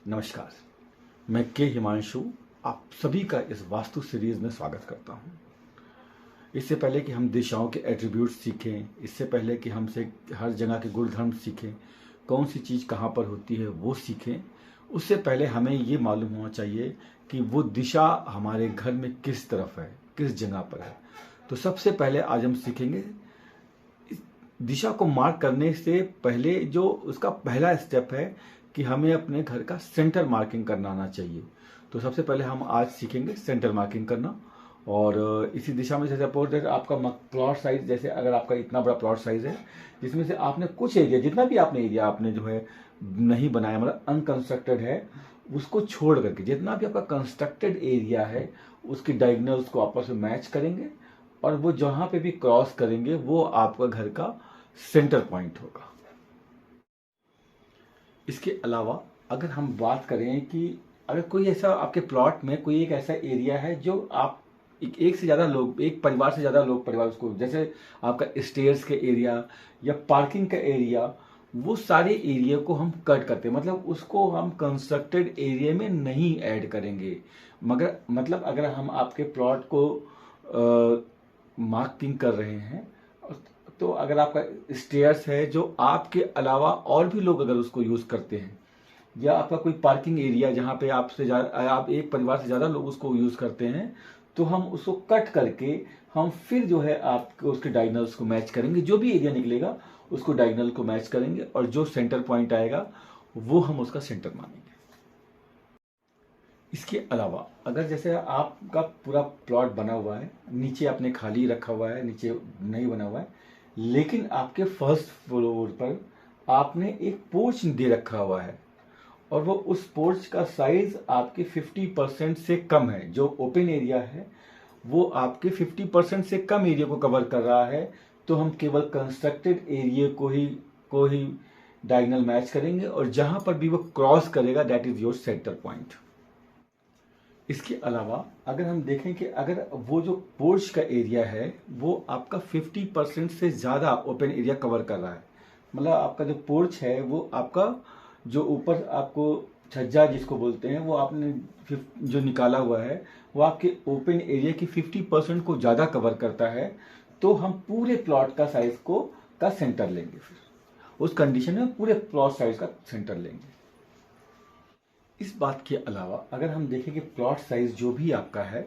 नमस्कार। मैं के हिमांशु आप सभी का इस वास्तु सीरीज में स्वागत करता हूं। इससे पहले कि हम दिशाओं के एट्रीब्यूट्स सीखें, इससे पहले कि हमसे हर जगह के गुणधर्म सीखें, कौन सी चीज़ कहां पर होती है वो सीखें, उससे पहले हमें ये मालूम होना चाहिए कि वो दिशा हमारे घर में किस तरफ है, किस जगह पर है। तो सबसे पहले आज हम सीखेंगे दिशा को मार्क करने से पहले जो उसका पहला स्टेप है कि हमें अपने घर का सेंटर मार्किंग करना आना चाहिए। तो सबसे पहले हम आज सीखेंगे सेंटर मार्किंग करना। और इसी दिशा में जैसे सपोज दैट आपका प्लॉट साइज, जैसे अगर आपका इतना बड़ा प्लॉट साइज है जिसमें से आपने कुछ एरिया, जितना भी आपने एरिया आपने जो है नहीं बनाया, मतलब अनकंस्ट्रक्टेड है, उसको छोड़ करके जितना भी आपका कंस्ट्रक्टेड एरिया है उसकी डायगोनल्स को आपस में मैच करेंगे और वो जहां पे भी क्रॉस करेंगे वो आपका घर का सेंटर पॉइंट होगा। इसके अलावा अगर हम बात करें कि अगर कोई ऐसा आपके प्लॉट में कोई एक ऐसा एरिया है जो आप एक से ज़्यादा लोग, एक परिवार से ज़्यादा लोग परिवार उसको, जैसे आपका स्टेयर्स के एरिया या पार्किंग का एरिया, वो सारे एरिया को हम कट करते हैं, मतलब उसको हम कंस्ट्रक्टेड एरिया में नहीं ऐड करेंगे। मगर मतलब अगर हम आपके प्लॉट को मार्किंग कर रहे हैं तो अगर आपका स्टेयर्स है जो आपके अलावा और भी लोग अगर उसको यूज़ करते हैं, या आपका कोई पार्किंग एरिया जहाँ पे आपसे आप एक परिवार से ज़्यादा लोग उसको यूज़ करते हैं, तो हम उसको कट करके हम फिर जो है आपको उसके डायगोनल्स को मैच करेंगे। जो भी एरिया निकलेगा उसको डायगोनल को मैच करेंगे और जो सेंटर पॉइंट आएगा वो हम उसका सेंटर मानेंगे। इसके अलावा अगर जैसे आपका पूरा प्लॉट बना हुआ है, नीचे आपने खाली रखा हुआ है, नीचे नहीं बना हुआ है, लेकिन आपके फर्स्ट फ्लोर पर आपने एक पोर्च दे रखा हुआ है और वो उस पोर्च का साइज आपके 50% से कम है, जो ओपन एरिया है वो आपके 50% से कम एरिया को कवर कर रहा है, तो हम केवल कंस्ट्रक्टेड एरिया को ही डायगोनल मैच करेंगे और जहां पर भी वो क्रॉस करेगा that is your centre point. इसके अलावा अगर हम देखें कि अगर वो जो पोर्च का एरिया है वो आपका 50% से ज़्यादा ओपन एरिया कवर कर रहा है, मतलब आपका जो पोर्च है वो आपका जो ऊपर आपको छज्जा जिसको बोलते हैं वो आपने जो निकाला हुआ है वो आपके ओपन एरिया की 50% को ज़्यादा कवर करता है, तो हम पूरे प्लॉट का साइज का सेंटर लेंगे। फिर उस कंडीशन में पूरे प्लॉट साइज का सेंटर लेंगे। इस बात के अलावा अगर हम देखें कि प्लॉट साइज जो भी आपका है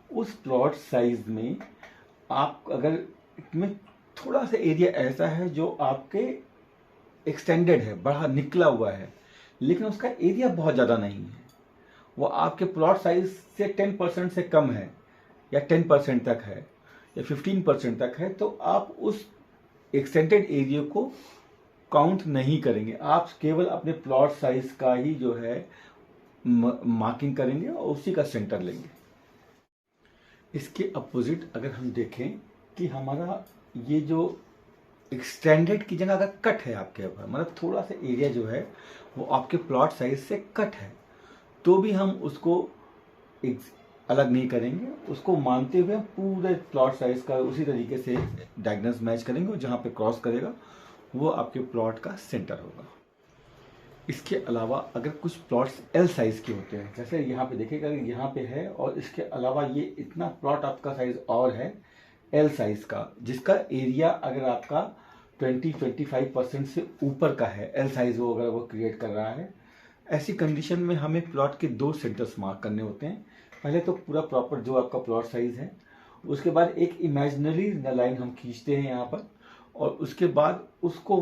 उस प्लॉट साइज में आप अगर में थोड़ा सा एरिया ऐसा है जो आपके एक्सटेंडेड है, बड़ा निकला हुआ है, लेकिन उसका एरिया बहुत ज़्यादा नहीं है, वो आपके प्लॉट साइज से 10% से कम है या 10% तक है या 15% तक है, तो आप उस एक्सटेंडेड एरिया को काउंट नहीं करेंगे। आप केवल अपने प्लॉट साइज का ही जो है मार्किंग करेंगे और उसी का सेंटर लेंगे। इसके अपोजिट अगर हम देखें कि हमारा ये जो एक्सटेंडेड की जगह अगर कट है आपके ऊपर, मतलब थोड़ा सा एरिया जो है वो आपके प्लॉट साइज से कट है, तो भी हम उसको अलग नहीं करेंगे, उसको मानते हुए हम पूरे प्लॉट साइज का उसी तरीके से डायगोनल्स मैच करेंगे और जहाँ पे क्रॉस करेगा वो आपके प्लॉट का सेंटर होगा। इसके अलावा अगर कुछ प्लॉट्स एल साइज के होते हैं, जैसे यहाँ पे देखिएगा यहाँ पे है और इसके अलावा ये इतना प्लॉट आपका साइज और है एल साइज का, जिसका एरिया अगर आपका 20-25% से ऊपर का है, एल साइज वो अगर वो क्रिएट कर रहा है, ऐसी कंडीशन में हमें प्लॉट के दो सेंटर्स मार्क करने होते हैं। पहले तो पूरा प्रॉपर जो आपका प्लॉट साइज है, उसके बाद एक इमेजिनरी लाइन हम खींचते हैं यहाँ पर और उसके बाद उसको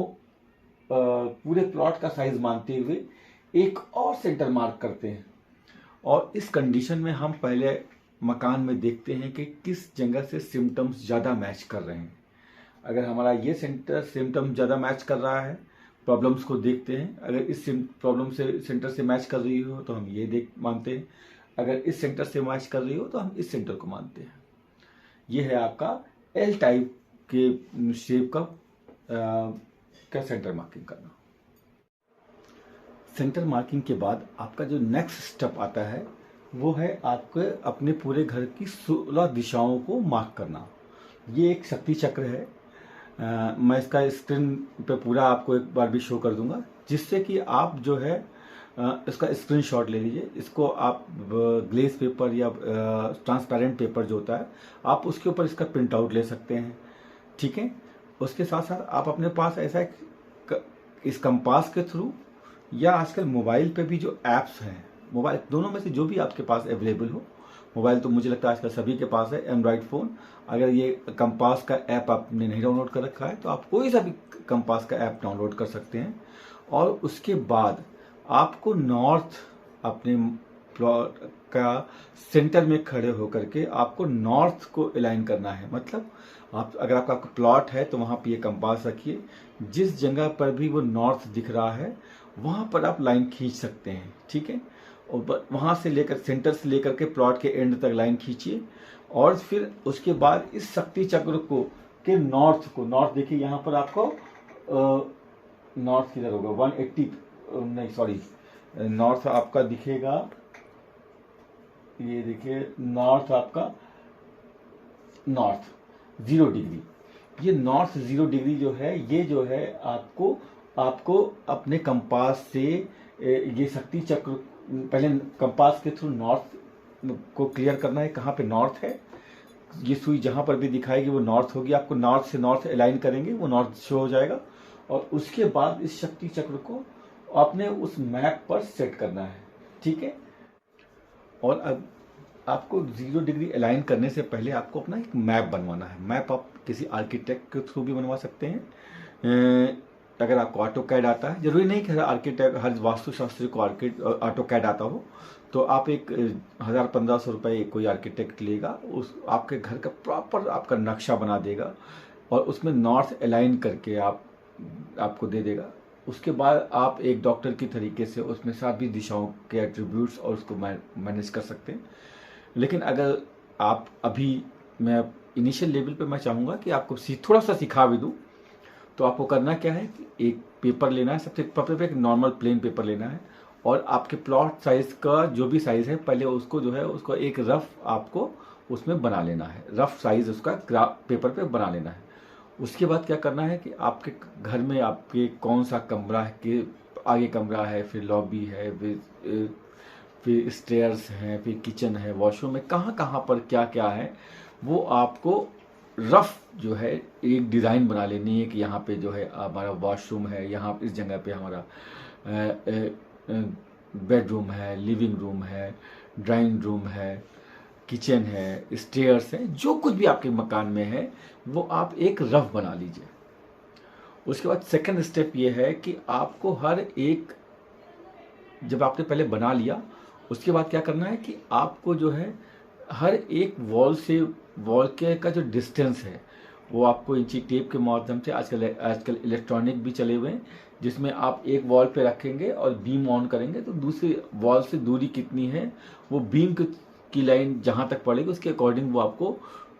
पूरे प्लॉट का साइज मानते हुए एक और सेंटर मार्क करते हैं। और इस कंडीशन में हम पहले मकान में देखते हैं कि किस जगह से सिम्टम्स ज़्यादा मैच कर रहे हैं। अगर हमारा ये सिम्टम ज़्यादा मैच कर रहा है, प्रॉब्लम्स को देखते हैं। अगर इस प्रॉब्लम से सेंटर से मैच कर रही हो तो हम ये मानते हैं, अगर इस सेंटर से मैच कर रही हो तो हम इस सेंटर को मानते हैं। ये है आपका एल टाइप के शेप का सेंटर मार्किंग करना। सेंटर मार्किंग के बाद आपका जो नेक्स्ट स्टेप आता है वो है आपके अपने पूरे घर की 16 दिशाओं को मार्क करना। ये एक शक्ति चक्र है। मैं इसका स्क्रीन पे पूरा आपको एक बार भी शो कर दूंगा, जिससे कि आप जो है इसका स्क्रीनशॉट ले लीजिए। इसको आप ग्लेस पेपर या ट्रांसपेरेंट पेपर जो होता है, आप उसके ऊपर इसका प्रिंट आउट ले सकते हैं, ठीक है। उसके साथ साथ आप अपने पास ऐसा इस कंपास के थ्रू या आजकल मोबाइल पे भी जो ऐप्स हैं, मोबाइल दोनों में से जो भी आपके पास अवेलेबल हो, मोबाइल तो मुझे लगता है आजकल सभी के पास है, एंड्रॉइड फ़ोन, अगर ये कंपास का ऐप आपने नहीं डाउनलोड कर रखा है तो आप कोई सा भी कंपास का ऐप डाउनलोड कर सकते हैं। और उसके बाद आपको नॉर्थ अपने प्लॉट का सेंटर में खड़े होकर के आपको नॉर्थ को अलाइन करना है। मतलब आप अगर आपका प्लॉट है तो वहाँ पे ये कंपास रखिए, जिस जगह पर भी वो नॉर्थ दिख रहा है वहाँ पर आप लाइन खींच सकते हैं, ठीक है। और वहाँ से लेकर सेंटर से लेकर के प्लॉट के एंड तक लाइन खींचिए। और फिर उसके बाद इस शक्ति चक्र को के नॉर्थ देखिए, यहाँ पर आपको नॉर्थ किधर होगा 180 नहीं सॉरी नॉर्थ आपका दिखेगा, ये देखिए नॉर्थ आपका नॉर्थ 0 डिग्री, ये नॉर्थ 0 डिग्री जो है, ये जो है आपको अपने कंपास से ये शक्ति चक्र पहले कंपास के थ्रू नॉर्थ को क्लियर करना है, कहाँ पे नॉर्थ है। ये सुई जहाँ पर भी दिखाएगी वो नॉर्थ होगी, आपको नॉर्थ से नॉर्थ अलाइन करेंगे, वो नॉर्थ शो हो जाएगा। और उसके बाद इस शक्ति चक्र को आपने उस मैप पर सेट करना है, ठीक है। और अब आपको 0 डिग्री अलाइन करने से पहले आपको अपना एक मैप बनवाना है। मैप आप किसी आर्किटेक्ट के थ्रू भी बनवा सकते हैं। अगर आपको ऑटो कैड आता है, जरूरी नहीं कि हर आर्किटेक्ट हर वास्तुशास्त्री को ऑटो कैड आता हो, तो आप एक 1000-1500 रुपये कोई आर्किटेक्ट लेगा, उस आपके घर का प्रॉपर आपका नक्शा बना देगा और उसमें नॉर्थ अलाइन करके आपको दे देगा। उसके बाद आप एक डॉक्टर की तरीके से उसमें सभी दिशाओं के एट्रीब्यूट्स और उसको मैनेज कर सकते हैं। लेकिन अगर आप अभी मैं इनिशियल लेवल पे मैं चाहूँगा कि आपको थोड़ा सा सिखा भी दूँ, तो आपको करना क्या है कि एक पेपर लेना है, सबसे पेपर पे एक नॉर्मल प्लेन पेपर लेना है और आपके प्लॉट साइज का जो भी साइज है पहले उसको जो है उसको एक रफ आपको उसमें बना लेना है, रफ साइज उसका ग्राफ पेपर पे बना लेना है। उसके बाद क्या करना है कि आपके घर में आपके कौन सा कमरा है, कि आगे कमरा है, फिर लॉबी है, फिर स्टेयर्स हैं, फिर किचन है, वॉशरूम है, कहाँ कहाँ पर क्या क्या है, वो आपको रफ जो है एक डिज़ाइन बना लेनी है कि यहाँ पे जो है हमारा वॉशरूम है, यहाँ इस जगह पे हमारा बेडरूम है, लिविंग रूम है, ड्राइंग रूम है, किचन है, स्टेयर्स है, जो कुछ भी आपके मकान में है वो आप एक रफ बना लीजिए। उसके बाद सेकंड स्टेप ये है कि आपको हर एक, जब आपने पहले बना लिया उसके बाद क्या करना है कि आपको जो है हर एक वॉल से वॉल के का जो डिस्टेंस है वो आपको इंची टेप के माध्यम से, आजकल इलेक्ट्रॉनिक भी चले हुए हैं जिसमें आप एक वॉल पे रखेंगे और बीम ऑन करेंगे तो दूसरी वॉल से दूरी कितनी है, वो बीम की लाइन जहाँ तक पड़ेगी उसके अकॉर्डिंग वो आपको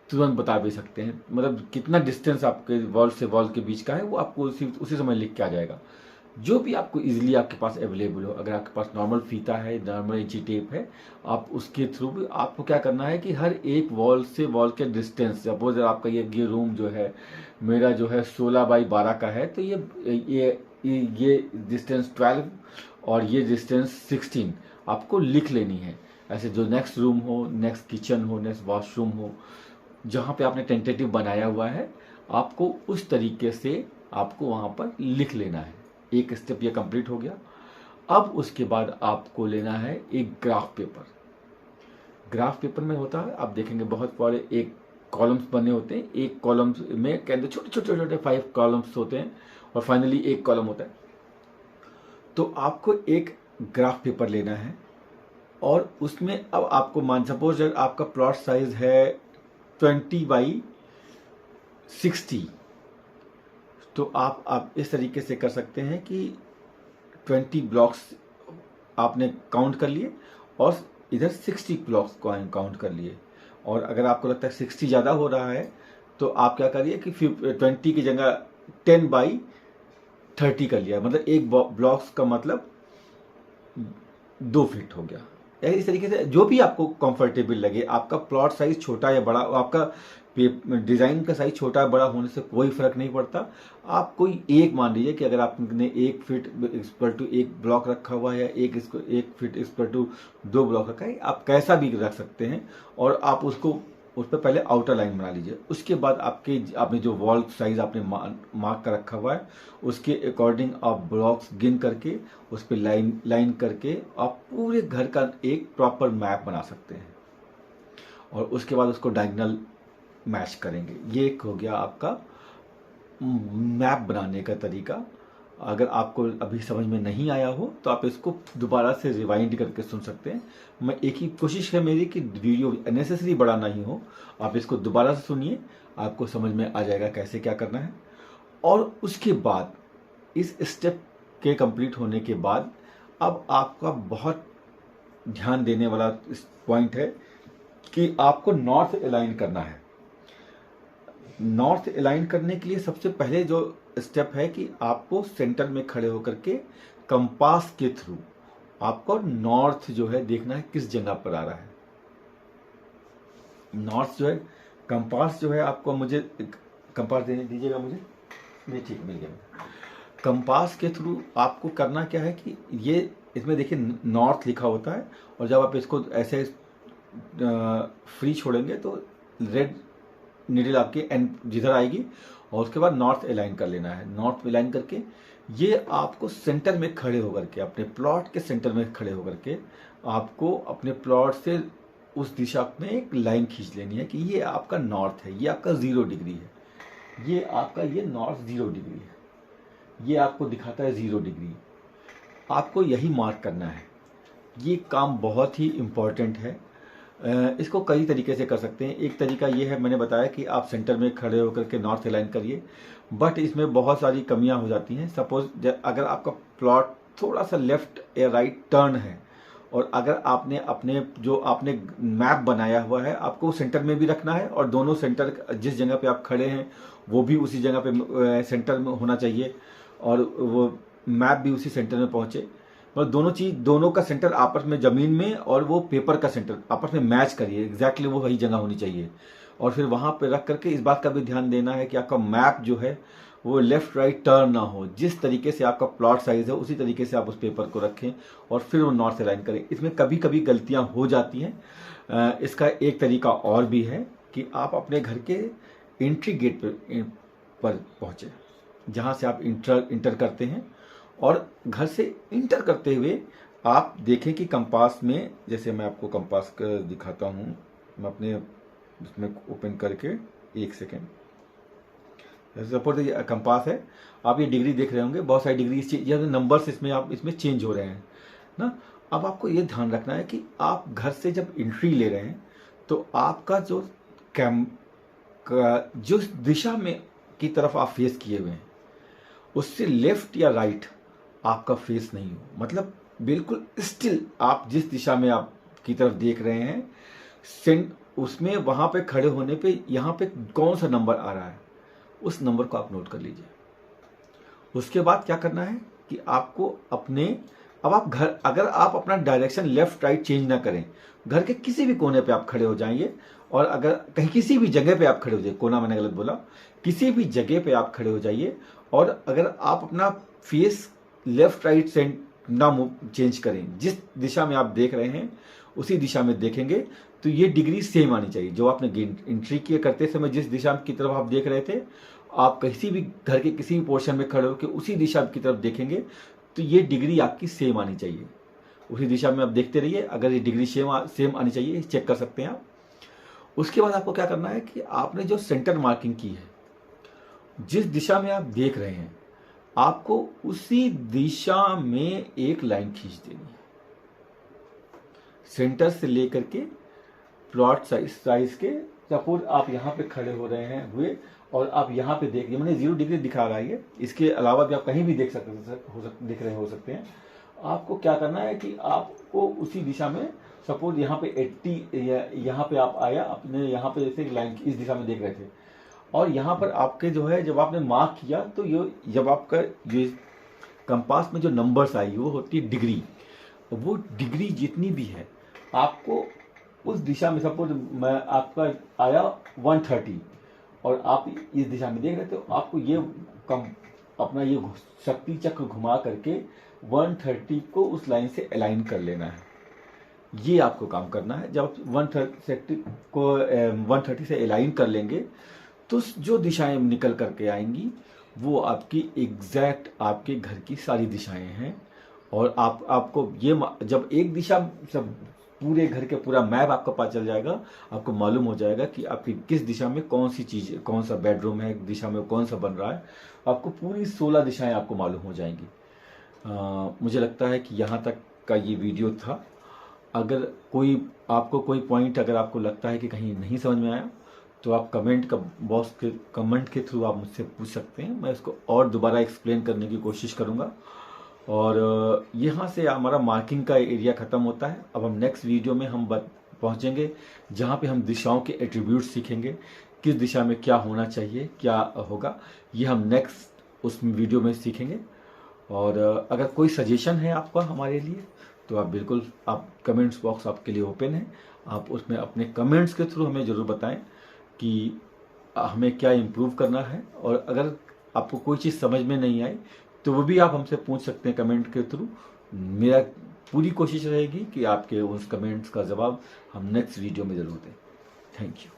तुरंत बता भी सकते हैं। मतलब कितना डिस्टेंस आपके वॉल से वॉल के बीच का है वो आपको उसी समय लिख के आ जाएगा, जो भी आपको इजीली आपके पास अवेलेबल हो। अगर आपके पास नॉर्मल फीता है, नॉर्मल इंची टेप है, आप उसके थ्रू भी आपको क्या करना है कि हर एक वॉल से वॉल के डिस्टेंस, सपोज आपका ये रूम जो है मेरा जो है 16x12 का है, तो ये डिस्टेंस 12 और ये डिस्टेंस 16 आपको लिख लेनी है। ऐसे जो नेक्स्ट रूम हो, नेक्स्ट किचन हो, नेक्स्ट वॉशरूम हो, जहाँ पे आपने टेंटेटिव बनाया हुआ है आपको उस तरीके से आपको वहाँ पर लिख लेना है। एक स्टेप ये कंप्लीट हो गया। अब उसके बाद आपको लेना है एक ग्राफ पेपर। ग्राफ पेपर में होता है, आप देखेंगे बहुत बड़े एक कॉलम्स बने होते हैं, एक कॉलम्स में के अंदर छोटे छोटे छोटे 5 कॉलम्स होते हैं और फाइनली एक कॉलम होता है। तो आपको एक ग्राफ पेपर लेना है और उसमें अब आपको मान सपोज आपका प्लॉट साइज है 20x60, तो आप इस तरीके से कर सकते हैं कि 20 ब्लॉक्स आपने काउंट कर लिए और इधर 60 ब्लॉक्स को काउंट कर लिए। और अगर आपको लगता है 60 ज़्यादा हो रहा है तो आप क्या करिए कि 20 की जगह 10x30 कर लिया, मतलब एक ब्लॉक्स का मतलब 2 फीट हो गया। इस तरीके से जो भी आपको कंफर्टेबल लगे। आपका प्लॉट साइज छोटा या बड़ा, आपका डिजाइन का साइज छोटा या बड़ा होने से कोई फर्क नहीं पड़ता। आप कोई एक मान लीजिए कि अगर आपने 1 फीट इक्वल टू 1 ब्लॉक रखा हुआ है या 1 फीट इक्वल टू 2 ब्लॉक रखा है, आप कैसा भी रख सकते हैं। और आप उसको उस पर पहले आउटर लाइन बना लीजिए। उसके बाद आपने जो वॉल साइज आपने मार्क कर रखा हुआ है उसके अकॉर्डिंग आप ब्लॉक्स गिन करके उस पर लाइन करके आप पूरे घर का एक प्रॉपर मैप बना सकते हैं। और उसके बाद उसको डायगोनल मैच करेंगे। ये एक हो गया आपका मैप बनाने का तरीका। अगर आपको अभी समझ में नहीं आया हो तो आप इसको दोबारा से रिवाइंड करके सुन सकते हैं। मैं एक ही कोशिश है मेरी कि वीडियो अननेसेसरी बड़ा नहीं हो। आप इसको दोबारा से सुनिए, आपको समझ में आ जाएगा कैसे क्या करना है। और उसके बाद इस स्टेप के कंप्लीट होने के बाद अब आपका बहुत ध्यान देने वाला पॉइंट है कि आपको नॉर्थ अलाइन करना है। नॉर्थ अलाइन करने के लिए सबसे पहले जो स्टेप है कि आपको सेंटर में खड़े होकर के कंपास के थ्रू आपको नॉर्थ जो है देखना है किस जगह पर आ रहा है। नॉर्थ जो है कंपास जो है आपको, मुझे कंपास देने दीजिएगा मुझे, नहीं ठीक मिल गया। कंपास के थ्रू आपको करना क्या है कि ये इसमें देखिए नॉर्थ लिखा होता है और जब आप इसको ऐसे फ्री छोड़ेंगे तो रेड नीडल आपकी एंड जिधर आएगी और उसके बाद नॉर्थ अलाइन कर लेना है। नॉर्थ अलाइन करके ये आपको सेंटर में खड़े होकर के, अपने प्लॉट के सेंटर में खड़े होकर के आपको अपने प्लॉट से उस दिशा में एक लाइन खींच लेनी है कि ये आपका नॉर्थ है, ये आपका 0 डिग्री है, ये आपका ये नॉर्थ 0 डिग्री है, ये आपको दिखाता है 0 डिग्री। आपको यही मार्क करना है। ये काम बहुत ही इम्पॉर्टेंट है। इसको कई तरीके से कर सकते हैं। एक तरीका ये है, मैंने बताया कि आप सेंटर में खड़े होकर के नॉर्थ अलाइन करिए, बट इसमें बहुत सारी कमियां हो जाती हैं। सपोज अगर आपका प्लॉट थोड़ा सा लेफ्ट या राइट टर्न है और अगर आपने आपने मैप बनाया हुआ है आपको सेंटर में भी रखना है और दोनों सेंटर जिस जगह पे आप खड़े हैं वो भी उसी जगह पे सेंटर में होना चाहिए और वो मैप भी उसी सेंटर में पहुंचे। और दोनों का सेंटर आपस में जमीन में और वो पेपर का सेंटर आपस में मैच करिए, एग्जैक्टली वो वही जगह होनी चाहिए। और फिर वहां पे रख करके इस बात का भी ध्यान देना है कि आपका मैप जो है वो लेफ्ट राइट टर्न ना हो। जिस तरीके से आपका प्लॉट साइज है उसी तरीके से आप उस पेपर को रखें और फिर वो नॉर्थ अलाइन करें। इसमें कभी कभी गलतियां हो जाती हैं। इसका एक तरीका और भी है कि आप अपने घर के एंट्री गेट पर पहुंचे, जहां से आप इंटर करते हैं। और घर से इंटर करते हुए आप देखें कि कंपास में, जैसे मैं आपको कंपास दिखाता हूं, मैं अपने इसमें ओपन करके 1 सेकेंड। सपोज ये कंपास है, आप ये डिग्री देख रहे होंगे, बहुत सारी डिग्री या नंबर्स इसमें चेंज हो रहे हैं ना। अब आपको ये ध्यान रखना है कि आप घर से जब एंट्री ले रहे हैं तो आपका जो दिशा में की तरफ आप फेस किए हुए हैं उससे लेफ्ट या राइट आपका फेस नहीं हो। मतलब बिल्कुल स्टिल आप जिस दिशा में आप की तरफ देख रहे हैं उसमें वहां पे खड़े होने पे यहाँ पे कौन सा नंबर आ रहा है उस नंबर को आप नोट कर लीजिए। उसके बाद क्या करना है कि आपको अगर आप अपना डायरेक्शन लेफ्ट राइट चेंज ना करें, घर के किसी भी कोने पे आप खड़े हो जाएंगे और अगर कहीं किसी भी जगह पे आप खड़े हो जाइए, कोना मैंने गलत बोला, किसी भी जगह पे आप खड़े हो जाइए और अगर आप अपना फेस लेफ्ट राइट से ना चेंज करें, जिस दिशा में आप देख रहे हैं उसी दिशा में देखेंगे तो ये डिग्री सेम आनी चाहिए। जो आपने एंट्री किए करते समय जिस दिशा की तरफ आप देख रहे थे, आप किसी भी घर के किसी भी पोर्शन में खड़े होकर उसी दिशा की तरफ देखेंगे तो ये डिग्री आपकी सेम आनी चाहिए। उसी दिशा में आप देखते रहिए, अगर ये डिग्री सेम आनी चाहिए चेक कर सकते हैं आप। उसके बाद आपको क्या करना है कि आपने जो सेंटर मार्किंग की है, जिस दिशा में आप देख रहे हैं, आपको उसी दिशा में एक लाइन खींच देनी है, सेंटर से लेकर के प्लॉट साइज के। सपोज आप यहाँ पे खड़े हो रहे हैं हुए और आप यहाँ पे देखिए, मैंने 0 डिग्री दिखा रहा है। इसके अलावा भी आप कहीं भी दिख रहे हो सकते हैं। आपको क्या करना है कि आपको उसी दिशा में, सपोज यहाँ पे 80 यहाँ पे आप आया, अपने यहाँ पे जैसे लाइन इस दिशा में देख रहे थे और यहाँ पर आपके जो है जब आपने मार्क किया तो ये जब आपका ये कंपास में जो नंबर्स आई वो होती है डिग्री। वो डिग्री जितनी भी है आपको उस दिशा में, सपोज मैं आपका आया 130 और आप इस दिशा में देख रहे थे, तो आपको ये कम अपना ये शक्ति चक्र घुमा करके 130 को उस लाइन से अलाइन कर लेना है। ये आपको काम करना है। जब आप 130 को 130 से अलाइन कर लेंगे तो जो दिशाएं निकल करके आएंगी वो आपकी एग्जैक्ट आपके घर की सारी दिशाएं हैं। और आपको ये जब एक दिशा सब पूरे घर के पूरा मैप आपका पता चल जाएगा, आपको मालूम हो जाएगा कि आपकी किस दिशा में कौन सी चीज, कौन सा बेडरूम है, दिशा में कौन सा बन रहा है, आपको पूरी 16 दिशाएं आपको मालूम हो जाएंगी। मुझे लगता है कि यहाँ तक का ये वीडियो था। अगर आपको कोई पॉइंट अगर आपको लगता है कि कहीं नहीं समझ में आया तो आप कमेंट के थ्रू आप मुझसे पूछ सकते हैं। मैं इसको और दोबारा एक्सप्लेन करने की कोशिश करूँगा। और यहाँ से हमारा मार्किंग का एरिया ख़त्म होता है। अब हम नेक्स्ट वीडियो में हम पहुँचेंगे जहाँ पे हम दिशाओं के एट्रीब्यूट सीखेंगे, किस दिशा में क्या होना चाहिए, क्या होगा, ये हम नेक्स्ट उस वीडियो में सीखेंगे। और अगर कोई सजेशन है आपका हमारे लिए तो आप बिल्कुल, आप कमेंट्स बॉक्स आपके लिए ओपन है, आप उसमें अपने कमेंट्स के थ्रू हमें ज़रूर बताएं कि हमें क्या इम्प्रूव करना है। और अगर आपको कोई चीज़ समझ में नहीं आई तो वो भी आप हमसे पूछ सकते हैं कमेंट के थ्रू। मेरा पूरी कोशिश रहेगी कि आपके उस कमेंट्स का जवाब हम नेक्स्ट वीडियो में ज़रूर दें। Thank you.